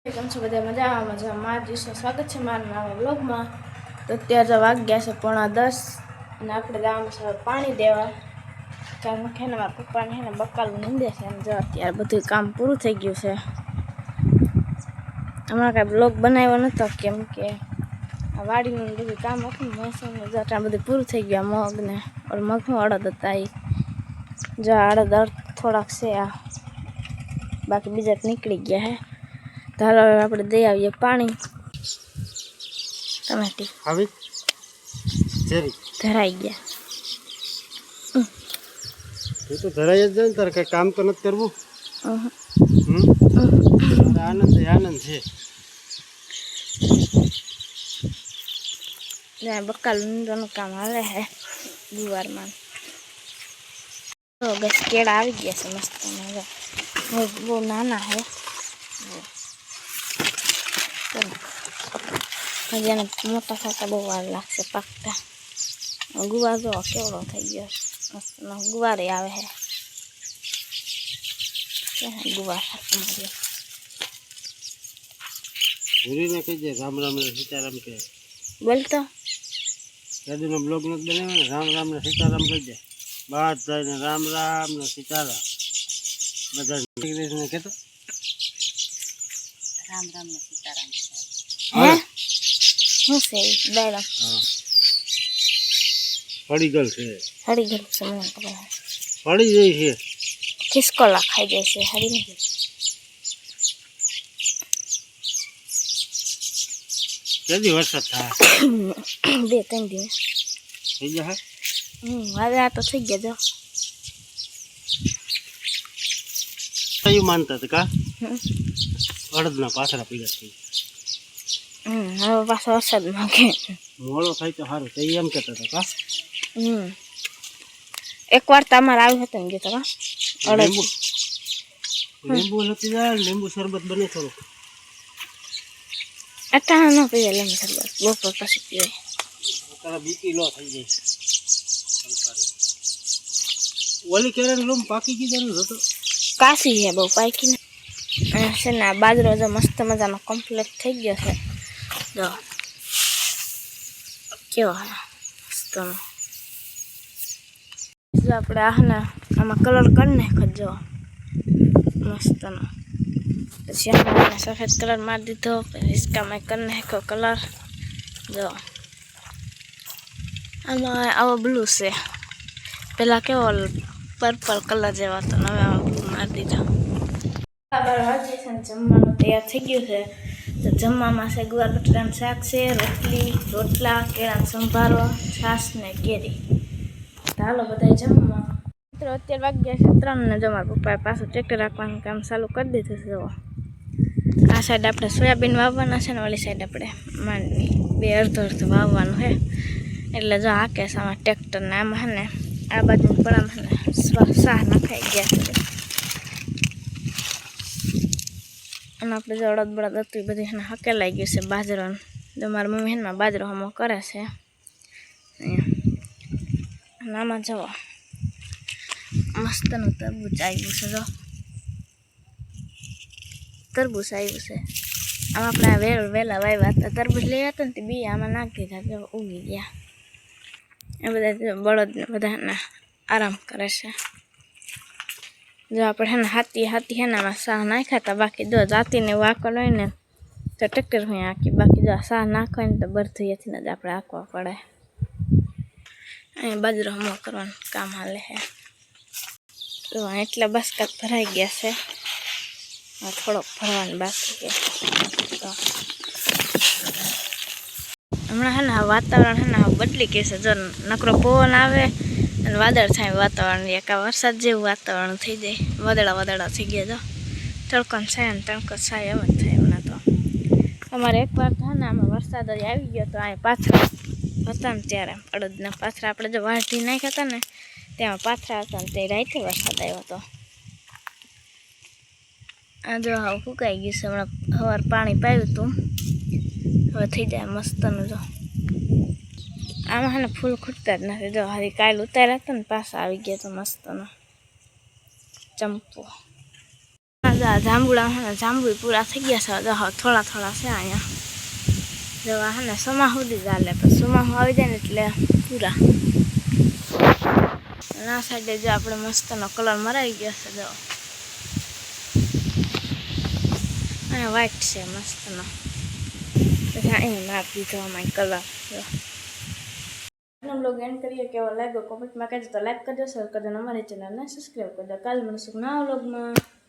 કેમ છો બધા મજામાં મારા દિવસનું સ્વાગત છે મારા નવા વ્લોગમાં। તો અત્યારે વાગ્યા છે 9:30 અને આપણે જવાનું છે પાણી દેવા। કારણ કે મારા પપ્પાને છે ને બકાલું નીંદે છે અને જો અત્યારે બધું કામ પૂરું થઈ ગયું છે। હમણાં કાંઈ બ્લોગ બનાવ્યો નહોતો કેમ કે આ વાડીનું બધું કામ હતું ને મોસમનું જો ત્યાં બધું પૂરું થઈ ગયું। મગને મગનું અડદ હતા એ જો અડદ થોડાક છે આ બાકી બીજા નીકળી ગયા છે। ચાલો આપણે દઈ આવીએ પાણી। ટમેટી આવી જરી ધરાઈ ગયા। તું તો ધરાઈ જ જાય ને, તારે કઈ કામ તો નથી કરવું। આનંદ છે। બકાલું નીંદવાનું કામ હાલે છે ગુવારમાં। બસ કેળા આવી ગયા છે મસ્ત બહુ નાના છે। હજી એને મોટા થતા બહુ વાર લાગશે પાકતા। ગુવાર જો કેવડો થઈ ગયો મસ્ત ગુવારે આવે છે ગુવાર ભૂરીને કહીજે રામ રામ ને સીતારામ કે બોલતો દાદીનો બ્લોગ નથી બનાવ્યો ને, રામ રામ ને સીતારામ કહીજે। બધાને રામ રામ ને સીતારામ બધા કહેતો રામ રામ ને સીતારામ। હે શું છે ડાયરા પડી ગયેલ છે હરી ગયેલું છે મને ખબર પડી જાય છે ખિસકોલા ખાઈ જાય છે હરી નહીં કેદી વરસાદ થાય 2-3 દિવસ થઈ જાય। હવે આ તો થઈ ગયા જો કયું માનતા હતા કા અડદના પાથરા પીડા થઈ હવે પાછો વરસાદ માંગે મોડો થાય તો સારું તે એમ કહેતા હતા કા એકવાર તો અમારે આવ્યું હતું ને ગીતો લીંબુ નથી જાય લીંબુ શરબત બને થોડું અટાણા ન પીવે લીંબુ શરબત બપોર પછી પીવે તારા બીપી લો થઈ જાય। ઓલી કેળાની લૂમ પાકી ગઈ જાનું હતો કાશી છે બહુ પાકી ને છે ને આ બાજરો જો મસ્ત મજાનો કમ્પ્લીટ થઈ ગયો છે જો કેવો મસ્ત જો આપણે આને આમાં કલર કરી નાખો જો મસ્તનો પછી આમાં સફેદ કલર મારી દીધો હિસકામાં કરી નાખ્યો કલર જો આમાં આવો બ્લુ છે પેલા કેવો પર્પલ કલર જેવો હતો હવે આમાં બ્લુ મારી દીધો। જમવાનું તૈયાર થઈ ગયું છે તો જમવામાં છે ગુવાર બટાટાનું શાક છે રોટલી રોટલા કેળાનો સંભારો છાશ ને કેરી। ચાલો બધા જમવા મિત્રો અત્યારે વાગ્યા છે 3 ને જો મારા પપ્પાએ પાછું ટ્રેક્ટર રાખવાનું કામ ચાલુ કરી દીધું છે। જો આ સાઈડ આપણે સોયાબીન વાવવાના છે ને ઓલી સાઈડ આપણે માંડવી બે અડધો વાવવાનું છે એટલે જો હાકે છે આમાં ટ્રેક્ટરને આમાં છે ને આ બાજુ પડામાં ને શાહ નખાઈ ગયા છે અને આપણે જો અડદ બળદ હતું એ બધી એને હકેલાઈ ગયું છે બાજરો જો મારી મમ્મી એમાં બાજરો હમો કરે છે અને આમાં જવો મસ્તનું તરબૂચ આવ્યું છે જો તરબૂચ આવ્યું છે આમાં આપણે વહેલા વાવ્યા હતા તરબૂચ લઈ હતા ને તે બી આમાં નાખી દીધા જો ઉગી ગયા એ બધા બળદને બધાને આરામ કરે છે। જો આપણે હે ને હાથી હે ને આમાં શાહ નાખ્યા હતા બાકી જો જાતીને વાકલ હોય ને તો ટ્રેક્ટર હોય આંકી બાકી જો શાહ નાખવાય ને તો બરધુએથી જ આપણે આંકવા પડે। અહીં બાજરો હમો કરવાનું કામ હાલે છે તો એટલા બાસ્કાત ભરાઈ ગયા છે થોડોક ભરવાનું બાકી છે તો હમણાં હે ને વાતાવરણ હે ને બદલી ગયું છે જો નકરો પવન આવે અને વાદળ થાય વાતાવરણ એક વરસાદ જેવું વાતાવરણ થઈ જાય વાદળા થઈ ગયા જો તડકો છાય ને તડકો છાય એમ જ થાય હમણાં તો અમારે એકવાર તો ને આમાં વરસાદ જ આવી ગયો તો આ પાથરા હતા ને ત્યારે અડદના પાથરા આપણે જો વાઢી નાખ્યા હતા ને ત્યાં પાથરા હતા ને તે રાતે વરસાદ આવ્યો હતો। આ જો હવે ફૂંકાઈ ગયું છે હમણાં સવાર પાણી પાયું હતું હવે થઈ જાય મસ્તનું જો આમાં છે ને ફૂલ ખૂટતા જ નથી જો હજી કાલ ઉતાર્યા હતા ને પાછા આવી ગયા તો મસ્તનો ચંપો। જાંબુડા હે ને જાંબુ પૂરા થઈ ગયા છે થોડા થોડા છે અહીંયા જવા હે ને સોમા સુધી ચાલે પછી સોમાહું આવી જાય ને એટલે પૂરા આ સાઈડે જો આપણે મસ્તનો કલર મરાઈ ગયો છે જો અહીંયા વ્હાઈટ છે મસ્તનો પછી અહીં નાખી દીધો અમારી કલર બ્લોગ એન્ડ કરીએ કેવો લાગ્યો કોમેન્ટમાં કહેજો તો લાઈક કરજો શેર કરજો અને અમારી ચેનલને સબસ્ક્રાઈબ કરજો કાલે મળીશું નવા બ્લોગમાં